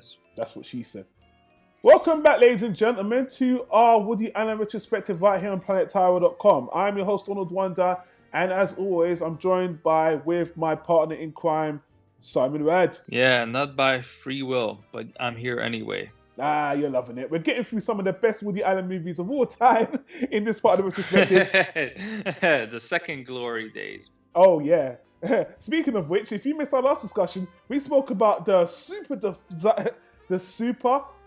says. That's what she said. Welcome back, ladies and gentlemen, to our Woody Allen Retrospective right here on PlanetTyro.com. I'm your host, Donald Wonder, and as always, I'm joined with my partner in crime, Simon Red. Yeah, not by free will, but I'm here anyway. You're loving it. We're getting through some of the best Woody Allen movies of all time in this part of the retrospective. The second glory days. Oh, yeah. Speaking of which, if you missed our last discussion, we spoke about the super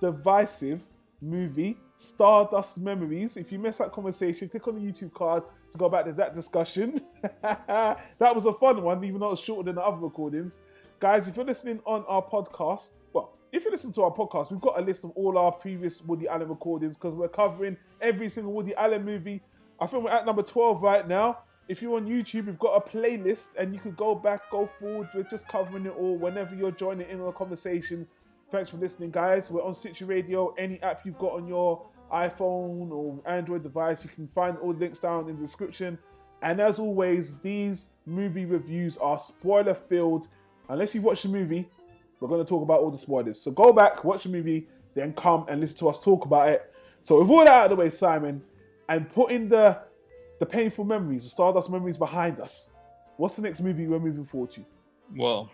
divisive movie, Stardust Memories. If you missed that conversation, click on the YouTube card to go back to that discussion. That was a fun one, even though it was shorter than the other recordings. Guys, if you're listening on our podcast, if you listen to our podcast, we've got a list of all our previous Woody Allen recordings because we're covering every single Woody Allen movie. I think we're at number 12 right now. If you're on YouTube, we've got a playlist and you could go back, go forward. We're just covering it all whenever you're joining in on a conversation. Thanks for listening, guys. We're on Stitcher Radio. Any app you've got on your iPhone or Android device, you can find all the links down in the description. And as always, these movie reviews are spoiler-filled. Unless you've watched the movie, we're going to talk about all the spoilers. So go back, watch the movie, then come and listen to us talk about it. So with all that out of the way, Simon, and putting the painful memories, the Stardust memories behind us, what's the next movie we're moving forward to? Well,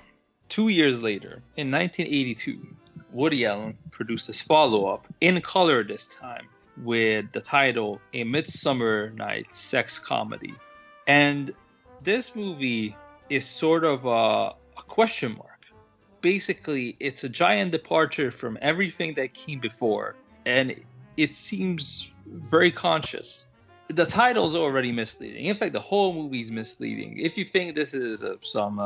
2 years later, in 1982, Woody Allen produced his follow-up, in color this time, with the title A Midsummer Night Sex Comedy. And this movie is sort of a question mark. Basically, it's a giant departure from everything that came before, and it seems very conscious. The title's already misleading. In fact, the whole movie's misleading. If you think this is some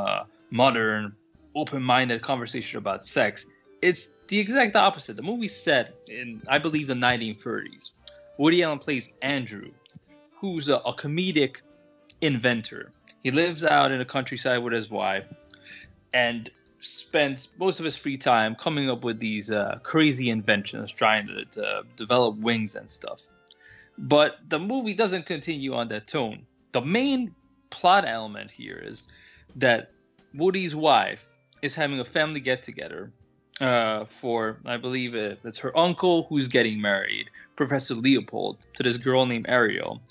modern, open-minded conversation about sex, it's the exact opposite. The movie's set in, I believe, the 1930s. Woody Allen plays Andrew, who's a comedic inventor. He lives out in the countryside with his wife and spends most of his free time coming up with these crazy inventions, trying to develop wings and stuff. But the movie doesn't continue on that tone. The main plot element here is that Woody's wife is having a family get-together for, I believe it's her uncle who's getting married, Professor Leopold, to this girl named Ariel.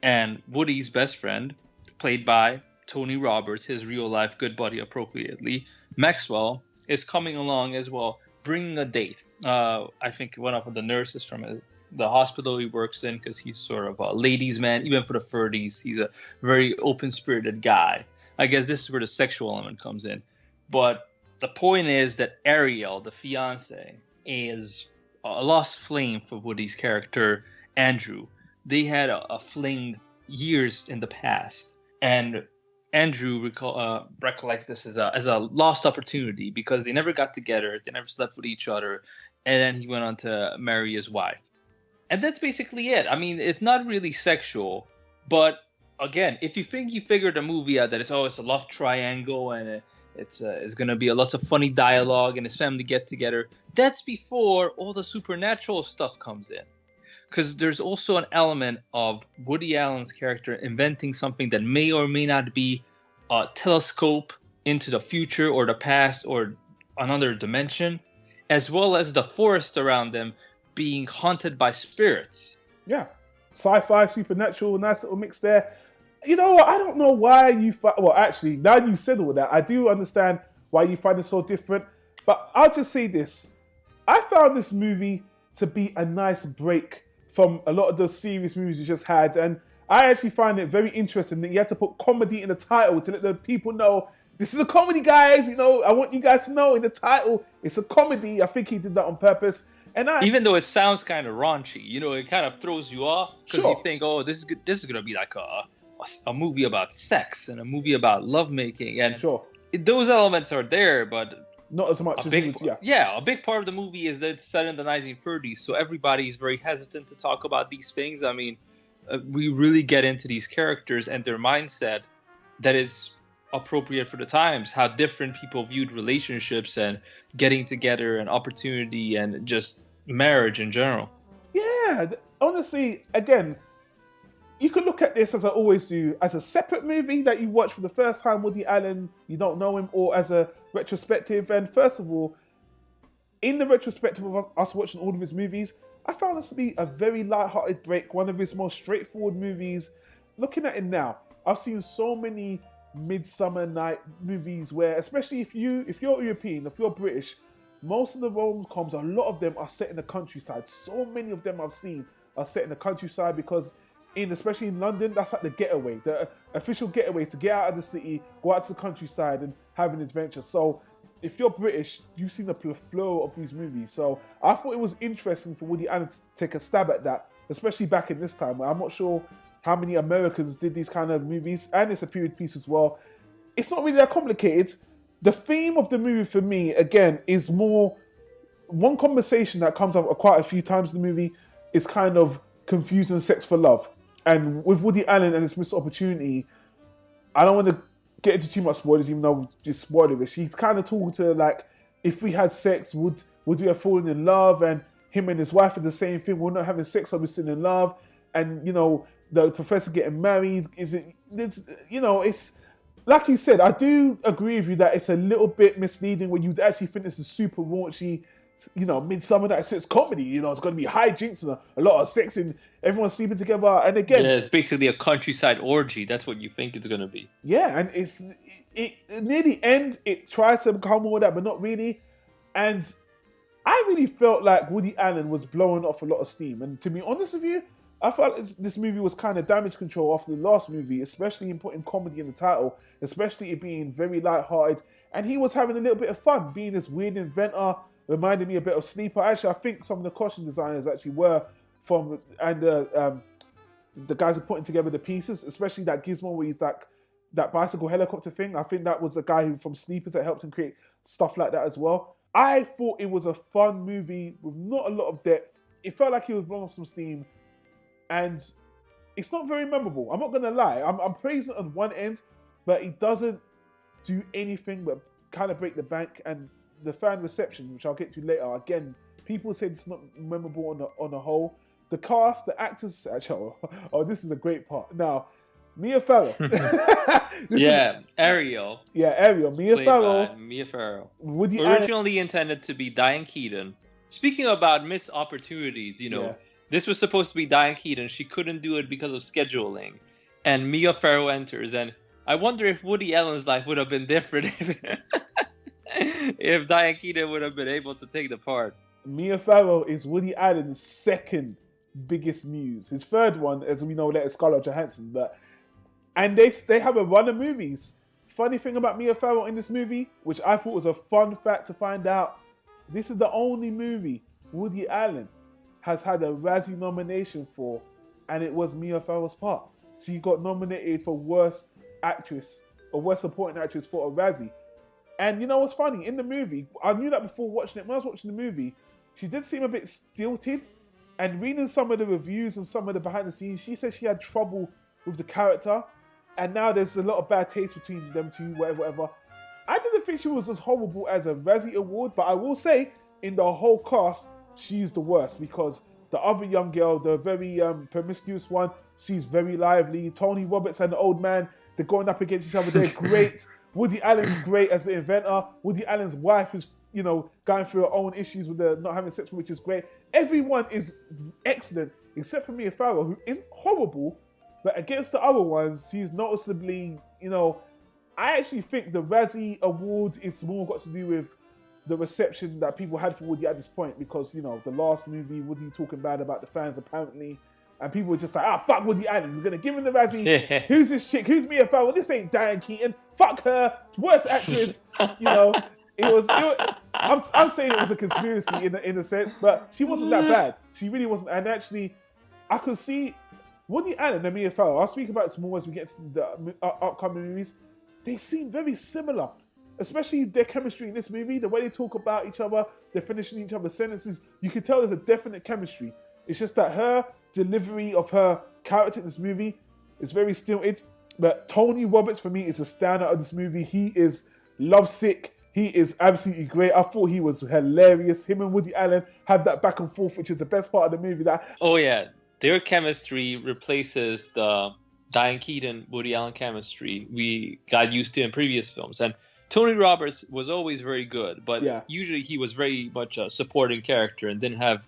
And Woody's best friend, played by Tony Roberts, his real-life good buddy appropriately, Maxwell, is coming along as well, bringing a date. I think one of the nurses from the hospital he works in, because he's sort of a ladies' man, even for the 30s. He's a very open-spirited guy. I guess this is where the sexual element comes in. But the point is that Ariel, the fiance, is a lost flame for Woody's character, Andrew. They had a fling years in the past. And Andrew recollects this as a lost opportunity because they never got together, they never slept with each other, and then he went on to marry his wife. And that's basically it. I mean, it's not really sexual, but again, if you think you figured the movie out that it's a love triangle and it's going to be lots of funny dialogue and his family get together, that's before all the supernatural stuff comes in. Because there's also an element of Woody Allen's character inventing something that may or may not be a telescope into the future or the past or another dimension, as well as the forest around them being haunted by spirits. Yeah. Sci-fi, supernatural, nice little mix there. You know what? I don't know why actually, now you said all that, I do understand why you find it so different. But I'll just say this. I found this movie to be a nice break from a lot of those serious movies we just had. And I actually find it very interesting that you had to put comedy in the title to let the people know, this is a comedy, guys. You know, I want you guys to know in the title, it's a comedy. I think he did that on purpose. And even though it sounds kind of raunchy, you know, it kind of throws you off because Sure. you think, oh, this is going to be like a movie about sex and a movie about lovemaking. And Sure. those elements are there, but not as much as a big part of the movie is that it's set in the 1930s, so everybody is very hesitant to talk about these things. I mean, we really get into these characters and their mindset that is appropriate for the times, how different people viewed relationships and getting together and opportunity and just marriage in general. Yeah, honestly, again, you could look at this, as I always do, as a separate movie that you watch for the first time, Woody Allen, you don't know him, or as a retrospective. And first of all, in the retrospective of us watching all of his movies, I found this to be a very light-hearted break, one of his most straightforward movies. Looking at it now, I've seen so many Midsummer Night movies where, especially if you're European, if you're British, most of the rom-coms, a lot of them are set in the countryside. So many of them I've seen are set in the countryside because especially in London, that's like the getaway. The official getaway is to get out of the city, go out to the countryside and have an adventure. So if you're British, you've seen the plethora of these movies. So I thought it was interesting for Woody Allen to take a stab at that, especially back in this time. I'm not sure how many Americans did these kind of movies, and it's a period piece as well. It's not really that complicated. The theme of the movie for me, again, is more one conversation that comes up quite a few times in the movie is kind of confusing sex for love. And with Woody Allen and his missed opportunity, I don't want to get into too much spoilers, even though just spoilerish. He's kind of talking to like, if we had sex, would we have fallen in love? And him and his wife are the same thing. We're not having sex, so we're still in love. And the professor getting married, it's like you said, I do agree with you that it's a little bit misleading when you actually think this is super raunchy, Midsummer Night Sex comedy. It's going to be hijinks and a lot of sex and everyone sleeping together. And again, yeah, it's basically a countryside orgy. That's what you think it's going to be. Yeah, and it near the end, it tries to become all that, but not really. And I really felt like Woody Allen was blowing off a lot of steam. And to be honest with you, I felt this movie was kind of damage control after the last movie, especially in putting comedy in the title, especially it being very light-hearted. And he was having a little bit of fun, being this weird inventor, reminded me a bit of Sleeper. Actually, I think some of the costume designers actually were from, and the guys who are putting together the pieces, especially that gizmo where he's like, that bicycle helicopter thing. I think that was the guy who from Sleepers that helped him create stuff like that as well. I thought it was a fun movie with not a lot of depth. It felt like he was blowing off some steam. And it's not very memorable. I'm not going to lie. I'm praising it on one end, but it doesn't do anything but kind of break the bank. And the fan reception, which I'll get to later, again, people said it's not memorable on the whole. The cast, the actors, actually, this is a great part. Now, Mia Farrow. Ariel. Yeah, Ariel. Mia Farrow. Woody originally intended to be Diane Keaton. Speaking about missed opportunities, this was supposed to be Diane Keaton. She couldn't do it because of scheduling. And Mia Farrow enters. And I wonder if Woody Allen's life would have been different if Diane Keaton would have been able to take the part. Mia Farrow is Woody Allen's second biggest muse. His third one, as we know later, Scarlett Johansson. And they have a run of movies. Funny thing about Mia Farrow in this movie, which I thought was a fun fact to find out, this is the only movie Woody Allen has had a Razzie nomination for, and it was Mia Farrow's part. She got nominated for Worst Actress or Worst Supporting Actress for a Razzie. And you know what's funny? In the movie, I knew that before watching it. When I was watching the movie, she did seem a bit stilted. And reading some of the reviews and some of the behind the scenes, she said she had trouble with the character. And now there's a lot of bad taste between them two, whatever. I didn't think she was as horrible as a Razzie Award, but I will say, in the whole cast, she's the worst, because the other young girl, the very promiscuous one, she's very lively. Tony Roberts and the old man, they're going up against each other. They're great. Woody Allen's great as the inventor. Woody Allen's wife is, going through her own issues with the not having sex, which is great. Everyone is excellent, except for Mia Farrow, who isn't horrible, but against the other ones, she's noticeably, I actually think the Razzie Award is more got to do with the reception that people had for Woody at this point, because, the last movie, Woody talking bad about the fans apparently, and people were just like, fuck Woody Allen, we're going to give him the Razzie. Who's this chick? Who's Mia Farrow? This ain't Diane Keaton. Fuck her. Worst actress. I'm saying it was a conspiracy in a sense, but she wasn't that bad. She really wasn't. And actually, I could see Woody Allen and Mia Farrow, I'll speak about it more as we get to the upcoming movies, they seem very similar. Especially their chemistry in this movie, the way they talk about each other, they're finishing each other's sentences. You can tell there's a definite chemistry. It's just that her delivery of her character in this movie is very stilted. But Tony Roberts, for me, is a standout of this movie. He is lovesick. He is absolutely great. I thought he was hilarious. Him and Woody Allen have that back and forth, which is the best part of the movie. Oh, yeah. Their chemistry replaces the Diane Keaton, Woody Allen chemistry we got used to in previous films. And Tony Roberts was always very good, but Yeah. usually he was very much a supporting character and didn't have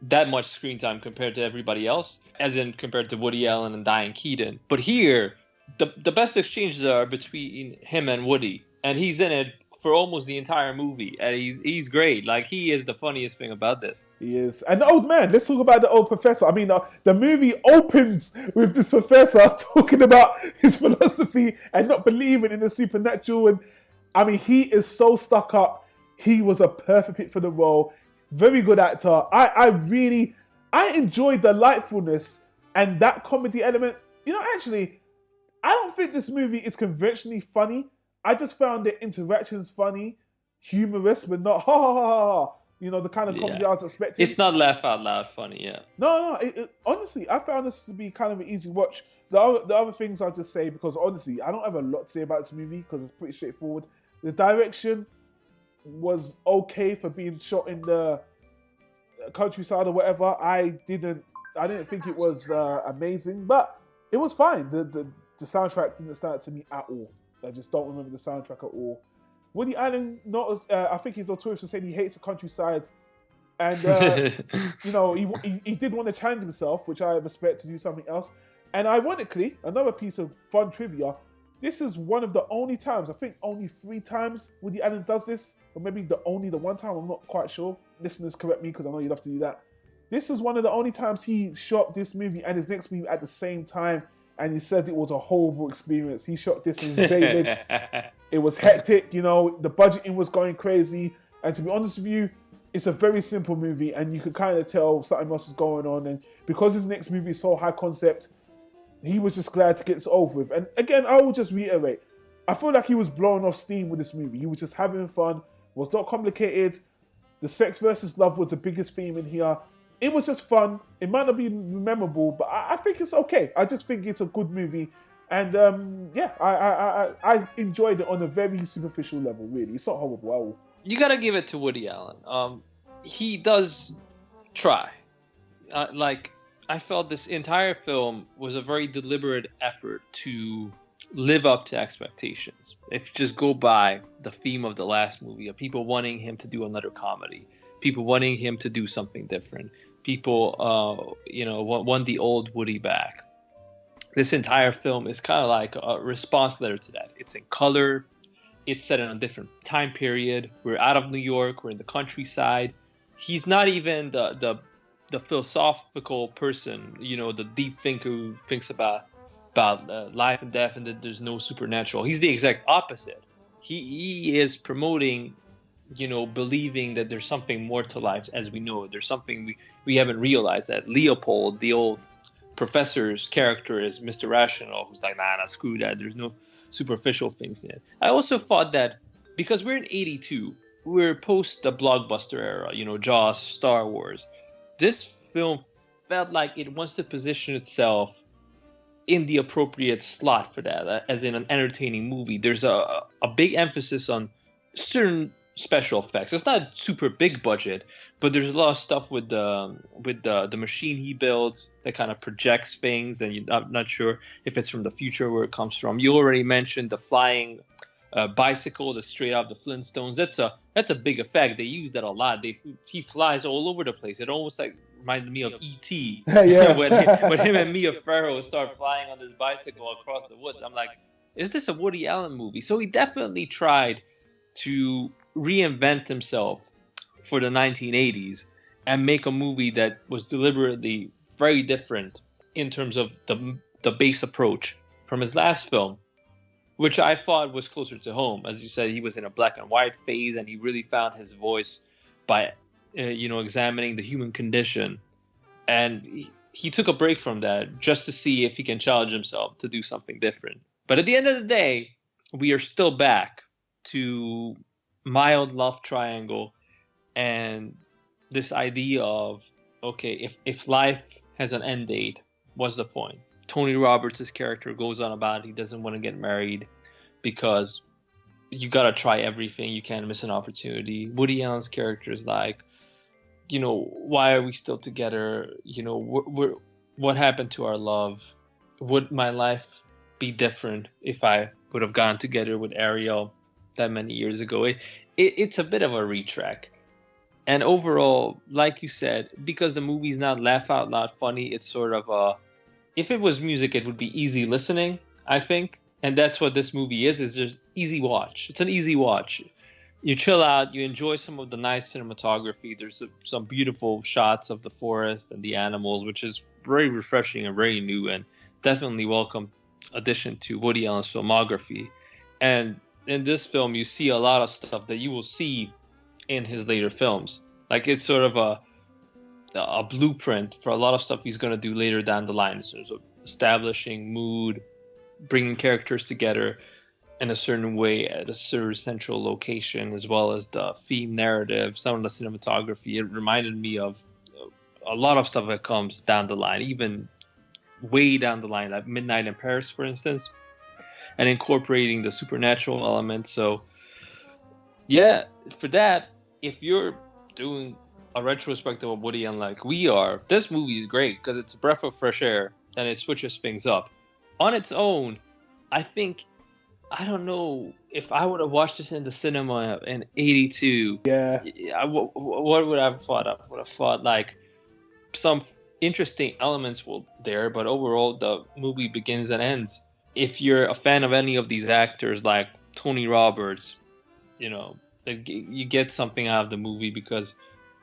that much screen time compared to everybody else, as in compared to Woody Allen and Diane Keaton. But here, the best exchanges are between him and Woody, and he's in it for almost the entire movie, and he's great. Like, he is the funniest thing about this. He is. And the old man, let's talk about the old professor. I mean, the movie opens with this professor talking about his philosophy and not believing in the supernatural. And I mean, he is so stuck up. He was a perfect fit for the role. Very good actor. I enjoyed the lightfulness and that comedy element. You know, actually, I don't think this movie is conventionally funny. I just found the interactions funny, humorous, but not ha ha ha ha. You know, the kind of comedy I was expecting. It's not laugh out loud funny, yeah. No. Honestly, I found this to be kind of an easy watch. The other things I'll just say, because honestly, I don't have a lot to say about this movie because it's pretty straightforward. The direction was okay for being shot in the countryside or whatever. I didn't think it was amazing, but it was fine. The soundtrack didn't stand out to me at all. I just don't remember the soundtrack at all. Woody Allen, I think he's notorious for saying he hates the countryside, and you know, he did want to challenge himself, which I respect, to do something else. And ironically, another piece of fun trivia: this is one of the only times, I think only 3 times, Woody Allen does this, or maybe the one time. I'm not quite sure. Listeners, correct me, because I know you love to do that. This is one of the only times he shot this movie and his next movie at the same time. And he said it was a horrible experience. He shot this in Zaylig. It was hectic, you know, the budgeting was going crazy. And to be honest with you, it's a very simple movie and you could kind of tell something else is going on. And because his next movie is so high concept, he was just glad to get this over with. And again, I will just reiterate, I feel like he was blowing off steam with this movie. He was just having fun, was not complicated. The sex versus love was the biggest theme in here. It was just fun. It might not be memorable, but I think it's okay. I just think it's a good movie. And I enjoyed it on a very superficial level, really. It's not horrible at all. You gotta give it to Woody Allen. He does try. I felt this entire film was a very deliberate effort to live up to expectations. If you just go by the theme of the last movie, of people wanting him to do another comedy, people wanting him to do something different, people, want the old Woody back. This entire film is kind of like a response letter to that. It's in color. It's set in a different time period. We're out of New York. We're in the countryside. He's not even the philosophical person, the deep thinker who thinks about life and death and that there's no supernatural. He's the exact opposite. He is promoting, believing that there's something more to life as we know it. There's something we haven't realized, that Leopold, the old professor's character, is Mr. Rational, who's like, nah, screw that. There's no superficial things in it. I also thought that because we're in 82, we're post the blockbuster era, Jaws, Star Wars. This film felt like it wants to position itself in the appropriate slot for that, as in an entertaining movie. There's a big emphasis on certain special effects. It's not super big budget, but there's a lot of stuff with the machine he builds that kind of projects things, and I'm not sure if it's from the future where it comes from. You already mentioned the flying bicycle that's straight out of the Flintstones. That's a big effect. They use that a lot. He flies all over the place. It almost reminded me of E.T. Yeah. when him and Mia Farrow start flying on this bicycle across the woods. I'm like, is this a Woody Allen movie? So he definitely tried to reinvent himself for the 1980s and make a movie that was deliberately very different in terms of the base approach from his last film, which I thought was closer to home. As you said, he was in a black and white phase, and he really found his voice by examining the human condition. And he took a break from that just to see if he can challenge himself to do something different. But at the end of the day, we are still back to mild love triangle and this idea of, okay, if life has an end date, what's the point? Tony Roberts' character goes on about he doesn't want to get married because you got to try everything. You can't miss an opportunity. Woody Allen's character is like, why are we still together? What happened to our love? Would my life be different if I would have gone together with Ariel? that many years ago. It's a bit of a retrack. And overall, like you said, because the movie's not laugh out loud funny, it's sort of if it was music, it would be easy listening, I think. And that's what this movie is just easy watch. It's an easy watch. You chill out, you enjoy some of the nice cinematography. There's some beautiful shots of the forest and the animals, which is very refreshing and very new, and definitely welcome addition to Woody Allen's filmography. And in this film, you see a lot of stuff that you will see in his later films. Like, it's sort of a blueprint for a lot of stuff he's going to do later down the line in terms of establishing mood, bringing characters together in a certain way at a certain central location, as well as the theme narrative, some of the cinematography. It reminded me of a lot of stuff that comes down the line, even way down the line, like Midnight in Paris, for instance, and incorporating the supernatural element. So yeah, for that, if you're doing a retrospective of Woody Allen like we are, this movie is great because it's a breath of fresh air and it switches things up. On its own, I think, I don't know if I would have watched this in the cinema in '82. Yeah. What would I have thought of? I would have thought like some interesting elements were there, but overall the movie begins and ends. If you're a fan of any of these actors like Tony Roberts, you know, you get something out of the movie because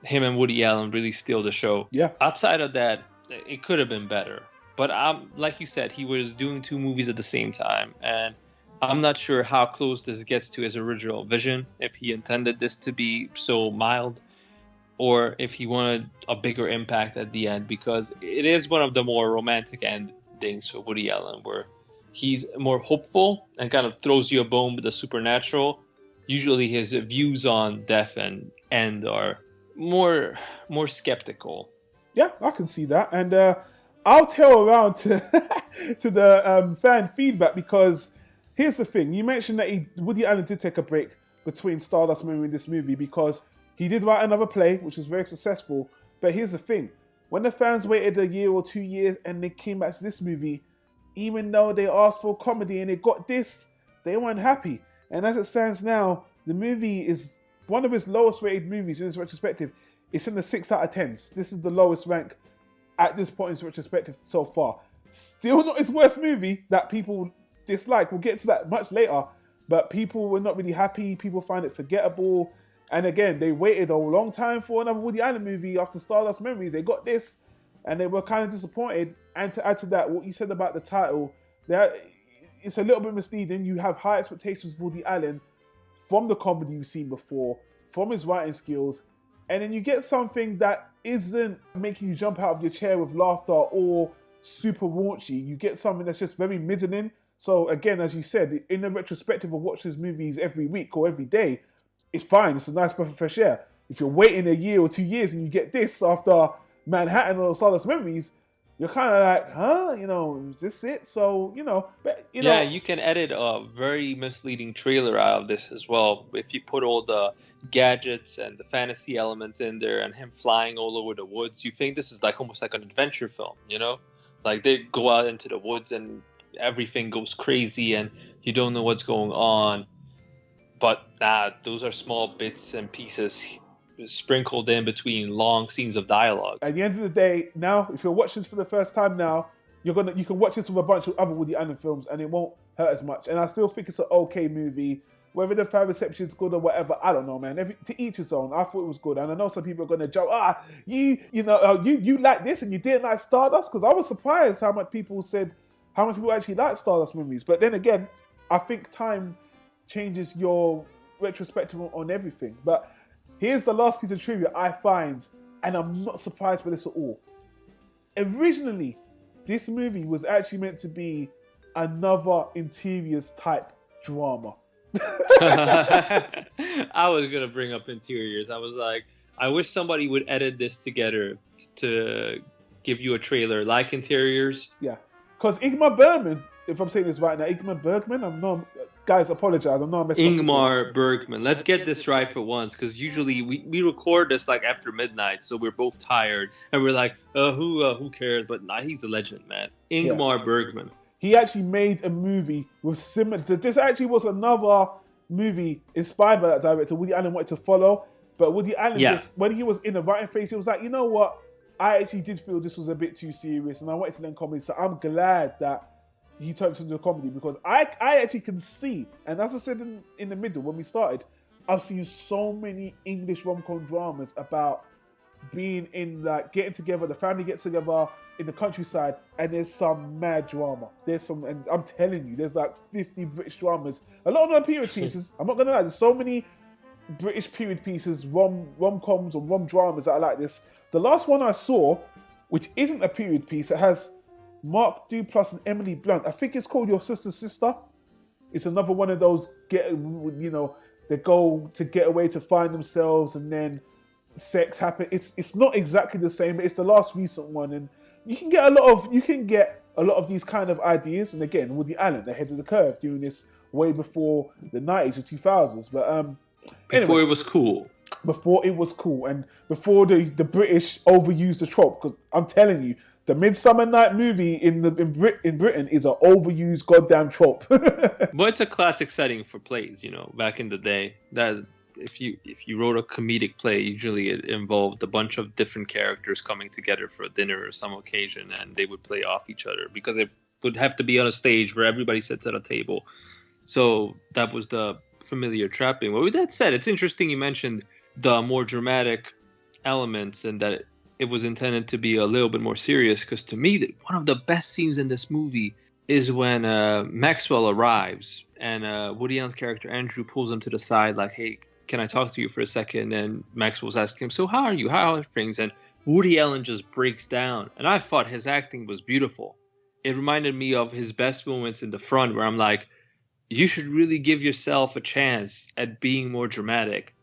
him and Woody Allen really steal the show. Yeah. Outside of that, it could have been better. But like you said, he was doing two movies at the same time, and I'm not sure how close this gets to his original vision, if he intended this to be so mild, or if he wanted a bigger impact at the end, because it is one of the more romantic endings for Woody Allen, where he's more hopeful and kind of throws you a bone with the supernatural. Usually his views on death and end are more skeptical. Yeah, I can see that. And I'll tell around to to the fan feedback, because here's the thing. You mentioned that Woody Allen did take a break between Stardust Memory and this movie because he did write another play, which was very successful. But here's the thing. When the fans waited a year or 2 years and they came back to this movie, even though they asked for comedy and they got this, they weren't happy. And as it stands now, the movie is one of his lowest rated movies in his retrospective. It's in the 6 out of 10s. This is the lowest rank at this point in his retrospective so far. Still not his worst movie that people dislike. We'll get to that much later. But people were not really happy. People find it forgettable. And again, they waited a long time for another Woody Allen movie after Stardust Memories. They got this and they were kind of disappointed. And to add to that, what you said about the title, it's a little bit misleading. You have high expectations for Woody Allen from the comedy you've seen before, from his writing skills, and then you get something that isn't making you jump out of your chair with laughter or super raunchy. You get something that's just very middling. So again, as you said, in the retrospective of watching his movies every week or every day, it's fine. It's a nice breath of fresh air. If you're waiting a year or 2 years and you get this after Manhattan or Stardust Memories, you're kind of like, huh? You know, is this it? So, Yeah, you can edit a very misleading trailer out of this as well. If you put all the gadgets and the fantasy elements in there and him flying all over the woods, you think this is like almost like an adventure film, you know? Like they go out into the woods and everything goes crazy and you don't know what's going on. But those are small bits and pieces sprinkled in between long scenes of dialogue. At the end of the day, now, if you're watching this for the first time now, you can watch this with a bunch of other Woody Allen films and it won't hurt as much. And I still think it's an okay movie. Whether the fan reception is good or whatever, I don't know, man. To each his own. I thought it was good. And I know some people are going to joke, you like this and you didn't like Stardust? Because I was surprised how much people actually like Stardust movies. But then again, I think time changes your retrospective on everything. But here's the last piece of trivia I find, and I'm not surprised by this at all. Originally, this movie was actually meant to be another Interiors type drama. I was going to bring up Interiors. I was like, I wish somebody would edit this together to give you a trailer like Interiors. Yeah, because Ingmar Bergman, if I'm saying this right now, guys, apologize. I'm not messing up. Ingmar Bergman. Let's get this right for once, because usually we record this like after midnight, so we're both tired and we're like, who cares? But he's a legend, man. Ingmar Bergman. He actually made a movie with similar. This actually was another movie inspired by that director, Woody Allen wanted to follow. But Woody Allen Yeah. just, when he was in the writing phase, he was like, you know what? I actually did feel this was a bit too serious, and I wanted to learn comedy. So I'm glad that he turned into a comedy, because I actually can see, and as I said in the middle when we started, I've seen so many English rom-com dramas about being in, like, getting together, the family gets together in the countryside, and there's some mad drama. There's some, and I'm telling you, there's like 50 British dramas. A lot of them are period pieces. I'm not gonna lie, there's so many British period pieces, rom-coms or rom dramas that are like this. The last one I saw, which isn't a period piece, it has Mark Duplass and Emily Blunt. I think it's called Your Sister's Sister. It's another one of those they go to get away to find themselves, and then sex happen. It's not exactly the same, but it's the last recent one, and you can get a lot of these kind of ideas. And again, Woody Allen ahead of the curve, doing this way before the 90s or 2000s. But before it was cool. Before it was cool, and before the British overused the trope. Because I'm telling you, the Midsummer Night movie in Britain is an overused goddamn trope. But it's a classic setting for plays, back in the day. That if you wrote a comedic play, usually it involved a bunch of different characters coming together for a dinner or some occasion, and they would play off each other, because it would have to be on a stage where everybody sits at a table. So that was the familiar trapping. Well, with that said, it's interesting you mentioned the more dramatic elements, and that it was intended to be a little bit more serious, because to me, one of the best scenes in this movie is when Maxwell arrives, and Woody Allen's character Andrew pulls him to the side like, hey, can I talk to you for a second? And Maxwell's asking him, so how are you? How are things? And Woody Allen just breaks down, and I thought his acting was beautiful. It reminded me of his best moments in The Front, where I'm like, you should really give yourself a chance at being more dramatic,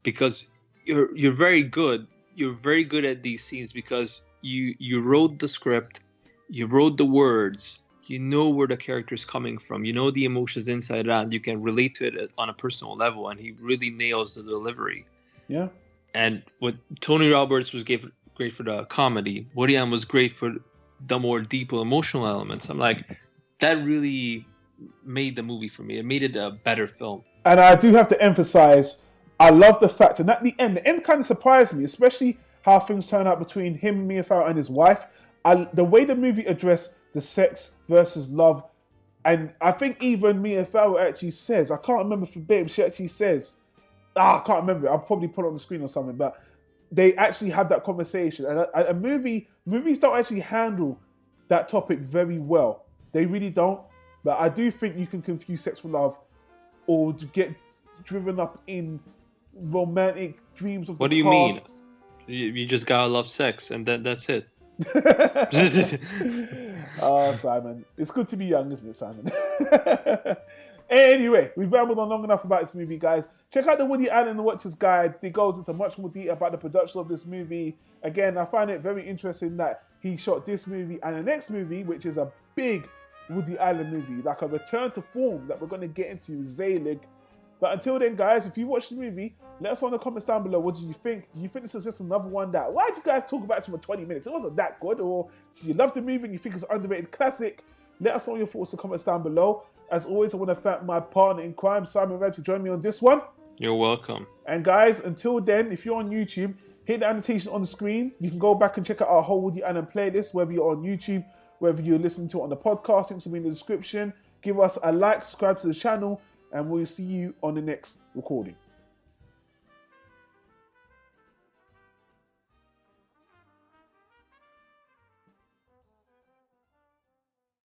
because you're very good. You're very good at these scenes because you wrote the script, you wrote the words, you know where the character's coming from, you know the emotions inside and out, you can relate to it on a personal level, and he really nails the delivery. Yeah. And what Tony Roberts was great for the comedy, Woody Allen was great for the more deep emotional elements. I'm like, that really made the movie for me. It made it a better film. And I do have to emphasize, I love the fact, and at the end kind of surprised me, especially how things turn out between him, Mia Farrow, and his wife. The way the movie addressed the sex versus love, and I think even Mia Farrow actually says, I can't remember verbatim, she actually says, I can't remember, I'll probably put it on the screen or something, but they actually have that conversation. And movies don't actually handle that topic very well. They really don't. But I do think you can confuse sex for love, or to get driven up in romantic dreams of what the do you mean? past. You just gotta love sex, and that's it. Oh, Simon. It's good to be young, isn't it, Simon? Anyway, we've rambled on long enough about this movie, guys. Check out the Woody Allen Watcher's Guide. It goes into much more detail about the production of this movie. Again, I find it very interesting that he shot this movie and the next movie, which is a big Woody Allen movie, like a return to form that we're going to get into, Zelig. But until then, guys, if you watched the movie, let us know in the comments down below. What did you think? Do you think this is just another one that, why did you guys talk about it for 20 minutes? It wasn't that good. Or did you love the movie and you think it's an underrated classic? Let us know your thoughts in the comments down below. As always, I want to thank my partner in crime, Simon Red, for joining me on this one. You're welcome. And guys, until then, if you're on YouTube, hit the annotation on the screen. You can go back and check out our whole Woody Allen playlist, whether you're on YouTube, whether you're listening to it on the podcast, links will be in the description. Give us a like, subscribe to the channel, and we'll see you on the next recording.